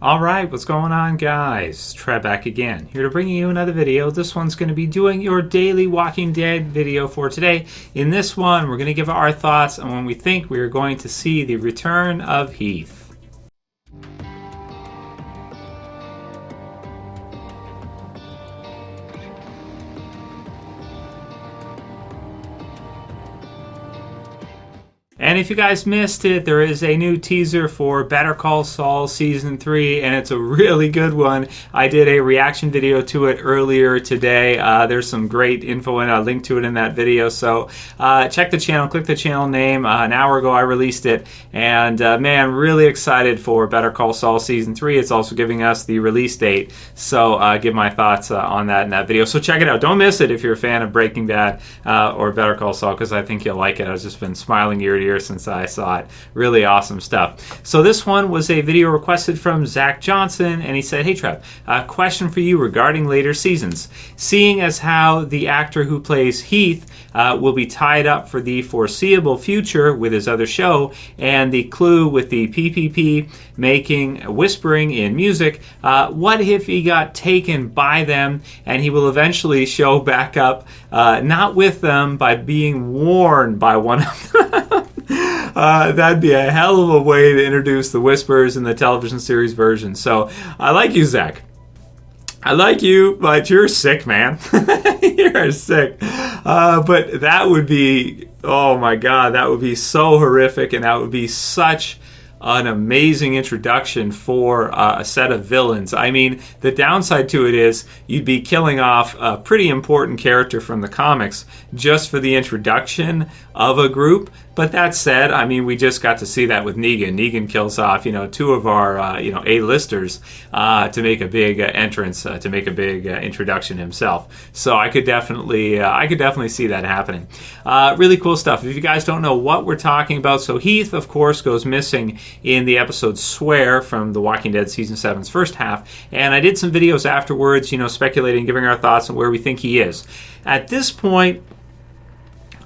Alright, what's going on, guys? Trev back again, here to bring you another video. This one's going to be doing your daily Walking Dead video for today. In this one, we're going to give our thoughts on when we think we are going to see the return of Heath. And if you guys missed it, there is a new teaser for Better Call Saul Season 3, and it's a really good one. I did a reaction video to it earlier today. There's some great info and I'll link to it in that video. So check the channel, click the channel name. An hour ago I released it, and man, really excited for Better Call Saul Season 3. It's also giving us the release date. So give my thoughts on that in that video. So check it out. Don't miss it if you're a fan of Breaking Bad or Better Call Saul, because I think you'll like it. I've just been smiling ear to ear since I saw it. Really awesome stuff. So this one was a video requested from Zach Johnson, and he said, "Hey Trev, a question for you regarding later seasons. Seeing as how the actor who plays Heath will be tied up for the foreseeable future with his other show, and the clue with the PPP making whispering in music, what if he got taken by them and he will eventually show back up, not with them, but being warned by one of them?" That'd be a hell of a way to introduce the Whisperers in the television series version. So I like you, Zach. I like you, but you're sick, man. You're sick. But that would be, oh my God, that would be so horrific, and that would be such an amazing introduction for a set of villains. I mean, the downside to it is you'd be killing off a pretty important character from the comics just for the introduction of a group. But that said, I mean, we just got to see that with Negan. Negan kills off, two of our, A-listers to make a big entrance, to make a big introduction himself. So I could definitely see that happening. Really cool stuff. If you guys don't know what we're talking about, so Heath, of course, goes missing in the episode Swear from The Walking Dead Season 7's first half. And I did some videos afterwards, speculating, giving our thoughts on where we think he is. At this point,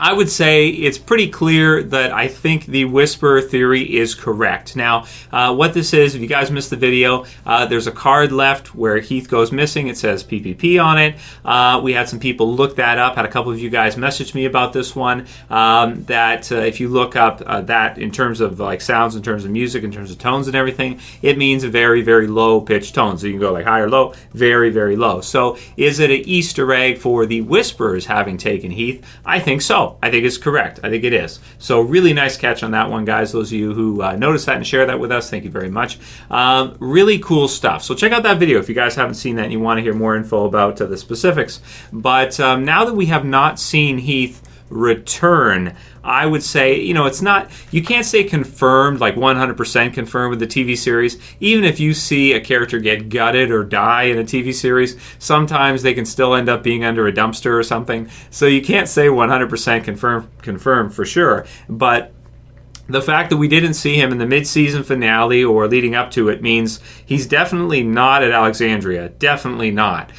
I would say it's pretty clear that I think the Whisperer theory is correct. Now, what this is, if you guys missed the video, there's a card left where Heath goes missing. It says PPP on it. We had some people look that up. Had a couple of you guys message me about this one. That if you look up that in terms of like sounds, in terms of music, in terms of tones and everything, it means a very, very low pitched tone. So you can go like high or low, very, very low. So is it an Easter egg for the Whisperers having taken Heath? I think so. I think it's correct. I think it is. So really nice catch on that one, guys. Those of you who noticed that and share that with us, thank you very much. Really cool stuff. So check out that video if you guys haven't seen that and you want to hear more info about the specifics. But now that we have not seen Heath return, I would say, it's not, you can't say confirmed, like 100% confirmed with the TV series. Even if you see a character get gutted or die in a TV series, sometimes they can still end up being under a dumpster or something. So you can't say 100% confirmed for sure. But the fact that we didn't see him in the mid-season finale or leading up to it means he's definitely not at Alexandria. Definitely not.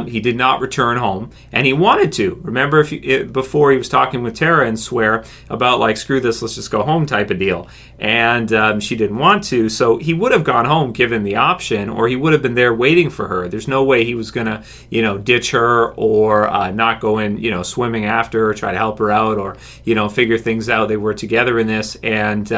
He did not return home, and he wanted to. Remember, before he was talking with Tara and Swear about like, screw this, let's just go home type of deal. And she didn't want to, so he would have gone home given the option, or he would have been there waiting for her. There's no way he was going to, ditch her or not go in, swimming after her, try to help her out, or, figure things out. They were together in this. And,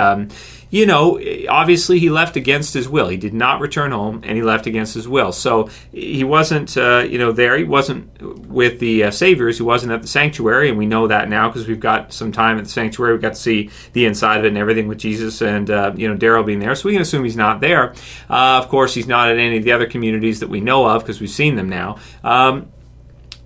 obviously he left against his will. He did not return home, and he left against his will. So he wasn't, there. He wasn't with the Saviors. He wasn't at the sanctuary, and we know that now because we've got some time at the sanctuary. We got to see the inside of it and everything with Jesus and, Daryl being there. So we can assume he's not there. Of course, he's not at any of the other communities that we know of because we've seen them now.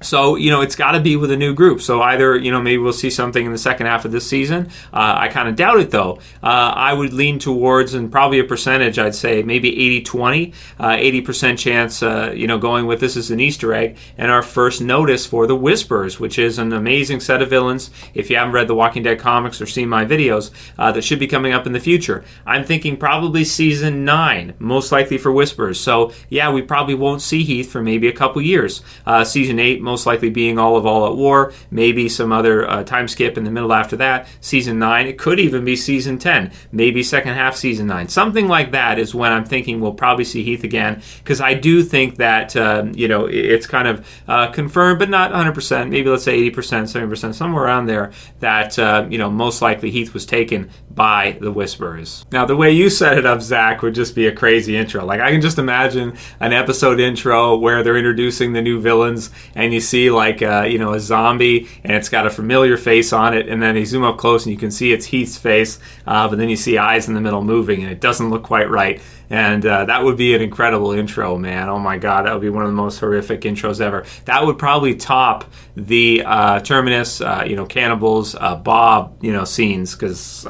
So, it's got to be with a new group. So either, maybe we'll see something in the second half of this season. I kind of doubt it, though. I would lean towards, and probably a percentage, I'd say maybe 80-20, 80% chance, going with this as an Easter egg, and our first notice for the Whisperers, which is an amazing set of villains. If you haven't read the Walking Dead comics or seen my videos, that should be coming up in the future. I'm thinking probably season 9, most likely for Whisperers. So, yeah, we probably won't see Heath for maybe a couple years. Season 8, most likely being all of All Out War, maybe some other time skip in the middle after that, season 9. It could even be season 10, maybe second half season 9. Something like that is when I'm thinking we'll probably see Heath again, because I do think that, it's kind of confirmed, but not 100%, maybe let's say 80%, 70%, somewhere around there, that, most likely Heath was taken by the Whisperers. Now, the way you set it up, Zach, would just be a crazy intro. Like, I can just imagine an episode intro where they're introducing the new villains, and you see, like, a zombie, and it's got a familiar face on it, and then they zoom up close, and you can see it's Heath's face, but then you see eyes in the middle moving, and it doesn't look quite right. And that would be an incredible intro, man. Oh my God, that would be one of the most horrific intros ever. That would probably top the Terminus, cannibals, Bob, scenes. Because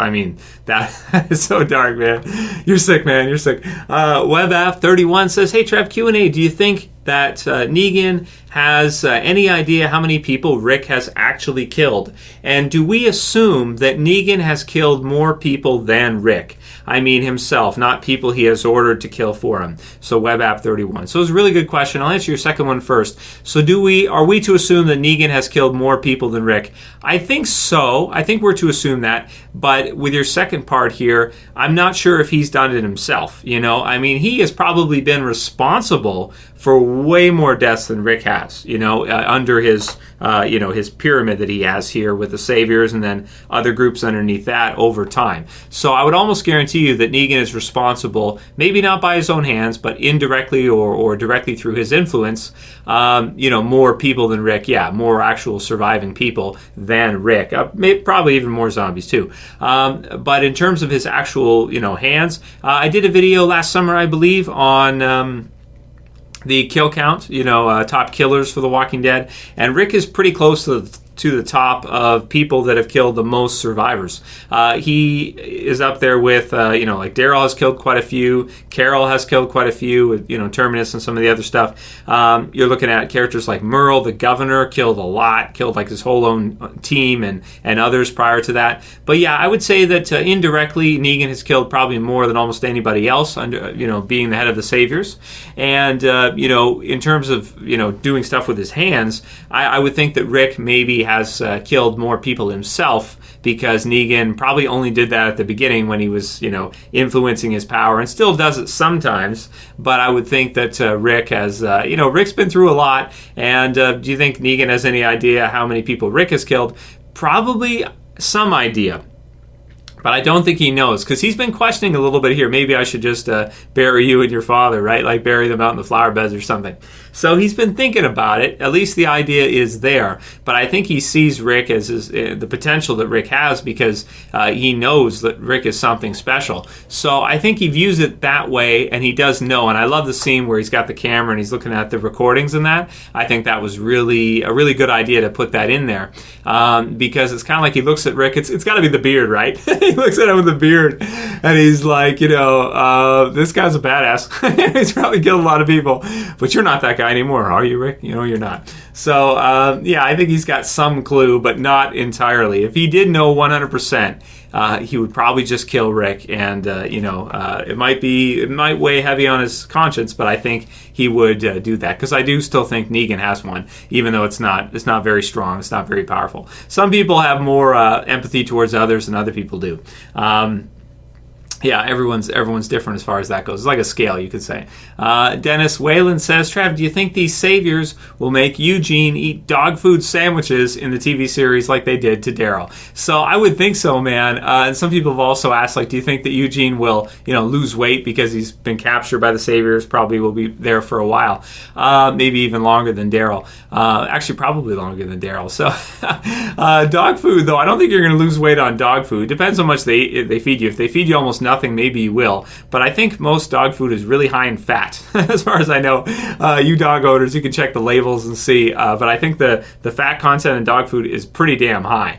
that is so dark, man. You're sick, man. You're sick. WebApp31 says, "Hey Trev, Q&A. Do you think that Negan has any idea how many people Rick has actually killed? And do we assume that Negan has killed more people than Rick? I mean himself, not people he has ordered to kill for him." So WebApp31. So it's a really good question. I'll answer your second one first. So are we to assume that Negan has killed more people than Rick? I think so. I think we're to assume that. But with your second part here, I'm not sure if he's done it himself. He has probably been responsible for way more deaths than Rick has, under his pyramid that he has here with the Saviors and then other groups underneath that over time. So I would almost guarantee you that Negan is responsible, maybe not by his own hands, but indirectly or directly through his influence, more people than Rick. Yeah, more actual surviving people than Rick. Probably even more zombies too. But in terms of his actual, hands, I did a video last summer, I believe, on the kill count, top killers for The Walking Dead, and Rick is pretty close to the top of people that have killed the most survivors. He is up there with, like Daryl has killed quite a few, Carol has killed quite a few, with, Terminus and some of the other stuff. You're looking at characters like Merle, the governor, killed a lot, killed like his whole own team and others prior to that. But yeah, I would say that indirectly, Negan has killed probably more than almost anybody else, under being the head of the Saviors. And, in terms of, doing stuff with his hands, I would think that Rick maybe has killed more people himself, because Negan probably only did that at the beginning when he was, influencing his power, and still does it sometimes. But I would think that Rick has, Rick's been through a lot. And do you think Negan has any idea how many people Rick has killed? Probably some idea. But I don't think he knows, because he's been questioning a little bit here. Maybe I should just bury you and your father, right? Like bury them out in the flower beds or something. So he's been thinking about it. At least the idea is there. But I think he sees Rick as the potential that Rick has, because he knows that Rick is something special. So I think he views it that way, and he does know. And I love the scene where he's got the camera and he's looking at the recordings and that. I think that was really a really good idea to put that in there, because it's kind of like he looks at Rick. It's got to be the beard, right? He looks at him with the beard, and he's like, this guy's a badass. He's probably killed a lot of people, but you're not that guy anymore, are you, Rick? You're not. So, I think he's got some clue, but not entirely. If he did know 100%, he would probably just kill Rick, and it might weigh heavy on his conscience, but I think he would do that, because I do still think Negan has one, even though it's not very strong, it's not very powerful. Some people have more empathy towards others than other people do. Everyone's different as far as that goes. It's like a scale, you could say. Dennis Whalen says, Trev, do you think these Saviors will make Eugene eat dog food sandwiches in the TV series like they did to Daryl? So I would think so, man. And some people have also asked, do you think that Eugene will, lose weight because he's been captured by the Saviors? Probably will be there for a while. Maybe even longer than Daryl. Actually, probably longer than Daryl. So dog food, though, I don't think you're going to lose weight on dog food. Depends how much they feed you. If they feed you almost nothing, maybe you will. But I think most dog food is really high in fat, as far as I know. You dog owners, you can check the labels and see. But I think the fat content in dog food is pretty damn high.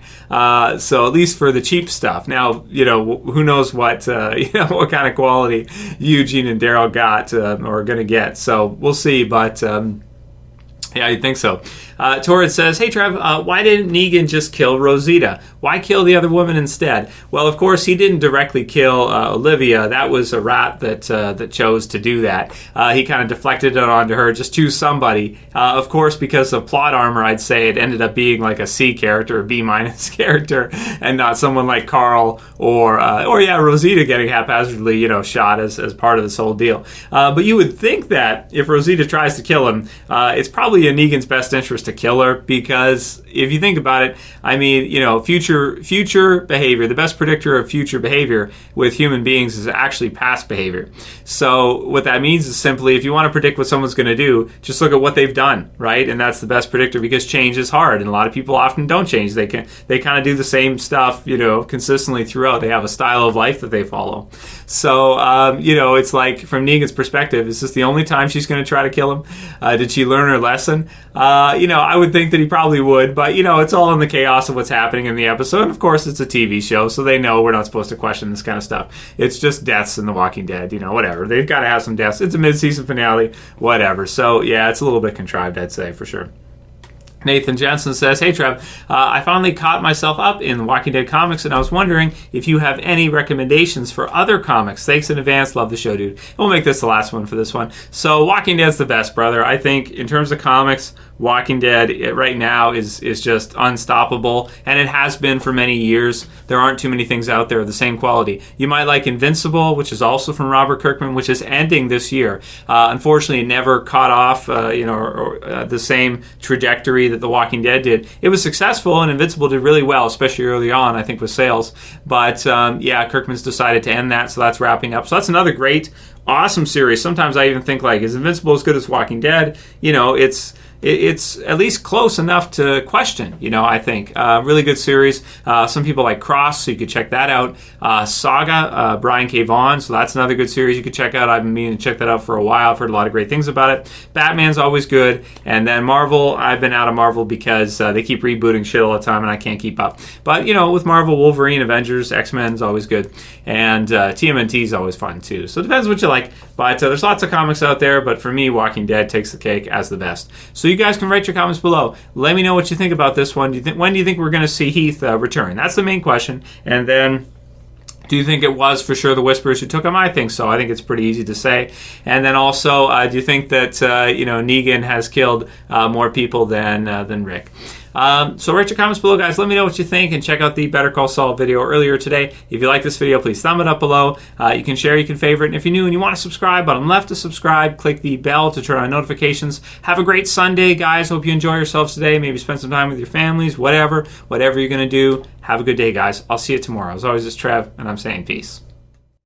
So at least for the cheap stuff. Now, who knows what what kind of quality Eugene and Daryl got or are going to get. So we'll see. But yeah, I think so. Torrid says, hey Trev, why didn't Negan just kill Rosita? Why kill the other woman instead? Well, of course, he didn't directly kill Olivia. That was a rat that chose to do that. He kind of deflected it onto her. Just choose somebody. Of course, because of plot armor, I'd say it ended up being like a C character, a B- character, and not someone like Carl or Rosita getting haphazardly, shot as part of this whole deal. But you would think that if Rosita tries to kill him, it's probably in Negan's best interest to kill her, because if you think about it, I mean, future behavior, the best predictor of future behavior with human beings is actually past behavior. So what that means is simply, if you want to predict what someone's going to do, just look at what they've done, right? And that's the best predictor, because change is hard, and a lot of people often don't change. They kind of do the same stuff, consistently throughout. They have a style of life that they follow. So, it's like, from Negan's perspective, is this the only time she's going to try to kill him? Did she learn her lesson? I would think that he probably would, but, it's all in the chaos of what's happening in the episode. And of course, it's a TV show, so they know we're not supposed to question this kind of stuff. It's just deaths in The Walking Dead, whatever. They've got to have some deaths. It's a mid-season finale, whatever. So, yeah, it's a little bit contrived, I'd say, for sure. Nathan Jensen says, hey Trev, I finally caught myself up in The Walking Dead comics, and I was wondering if you have any recommendations for other comics. Thanks in advance. Love the show, dude. And we'll make this the last one for this one. So Walking Dead's the best, brother. I think in terms of comics, Walking Dead right now is just unstoppable, and it has been for many years. There aren't too many things out there of the same quality. You might like Invincible, which is also from Robert Kirkman, which is ending this year. Unfortunately, it never caught off, the same trajectory that The Walking Dead did. It was successful, and Invincible did really well, especially early on, I think, with sales. But Kirkman's decided to end that, so that's wrapping up. So that's another great, awesome series. Sometimes I even think, like, is Invincible as good as Walking Dead? It's at least close enough to question, I think. Really good series. Some people like Cross, so you could check that out. Saga, Brian K. Vaughan, so that's another good series you could check out. I've been meaning to check that out for a while. I've heard a lot of great things about it. Batman's always good. And then Marvel, I've been out of Marvel because they keep rebooting shit all the time and I can't keep up. But, with Marvel, Wolverine, Avengers, X-Men's always good. And TMNT's always fun, too. So it depends what you like. But there's lots of comics out there, but for me, Walking Dead takes the cake as the best. So you guys can write your comments below. Let me know what you think about this one. When do you think we're going to see Heath return? That's the main question. And then, do you think it was for sure the Whisperers who took him? I think so. I think it's pretty easy to say. And then also, do you think that Negan has killed more people than Rick? So write your comments below, guys. Let me know what you think, and check out the Better Call Saul video earlier today. If you like this video, please thumb it up below. You can share, you can favorite, and if you're new and you want to subscribe, bottom left to subscribe, click the bell to turn on notifications. Have a great Sunday, guys. Hope you enjoy yourselves today. Maybe spend some time with your families, whatever you're going to do. Have a good day, guys. I'll see you tomorrow. As always, it's Trev, and I'm saying peace.